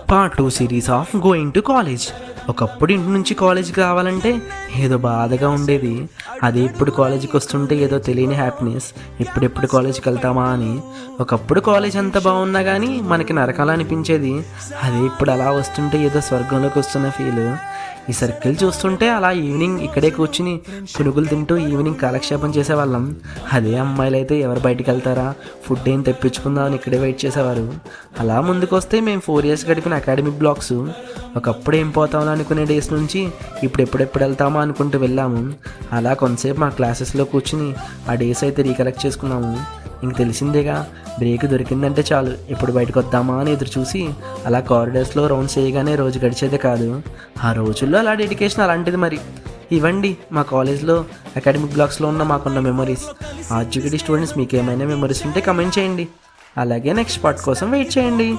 Part 2 series of going to college. ఒకప్పుడు ఇంటి నుంచి కాలేజీకి రావాలంటే ఏదో బాధగా ఉండేది. అదే ఇప్పుడు కాలేజీకి వస్తుంటే ఏదో తెలియని హ్యాపీనెస్. ఎప్పుడెప్పుడు కాలేజీకి వెళ్తామా అని. ఒకప్పుడు కాలేజ్ అంతా బాగున్నా కానీ మనకి నరకాలు అనిపించేది. అదే ఇప్పుడు అలా వస్తుంటే ఏదో స్వర్గంలోకి వస్తున్న ఫీల్. ఈ సర్కిల్ చూస్తుంటే అలా ఈవినింగ్ ఇక్కడే కూర్చుని పునుగులు తింటూ ఈవినింగ్ కాలక్షేపం చేసేవాళ్ళం. అదే అమ్మాయిలు అయితే ఎవరు బయటికి వెళ్తారా, ఫుడ్ ఏం తెప్పించుకుందాం అని ఇక్కడే వెయిట్ చేసేవారు. అలా ముందుకు వస్తే మేము 4 years గడిపిన అకాడమిక్ బ్లాక్స్. ఒకప్పుడు ఏం పోతామని అనుకునే డేస్ నుంచి ఇప్పుడు ఎప్పుడెప్పుడు వెళ్తామా అనుకుంటూ వెళ్ళాము. అలా కొంతసేపు మా క్లాసెస్లో కూర్చుని ఆ డేస్ అయితే రీకలెక్ట్ చేసుకున్నాము. ఇంక తెలిసిందేగా, బ్రేక్ దొరికిందంటే చాలు ఎప్పుడు బయటకు వద్దామా అని ఎదురు చూసి అలా కారిడార్స్లో రౌండ్స్ చేయగానే రోజు గడిచేదే కాదు. ఆ రోజుల్లో అలా డెడికేషన్ అలాంటిది. మరి ఇవ్వండి మా కాలేజ్లో అకాడమిక్ బ్లాక్స్లో ఉన్న మాకున్న మెమరీస్. ఆర్జుకేటీ స్టూడెంట్స్ మీకు ఏమైనా మెమరీస్ ఉంటే కమెంట్ చేయండి. అలాగే నెక్స్ట్ పార్ట్ కోసం వెయిట్ చేయండి.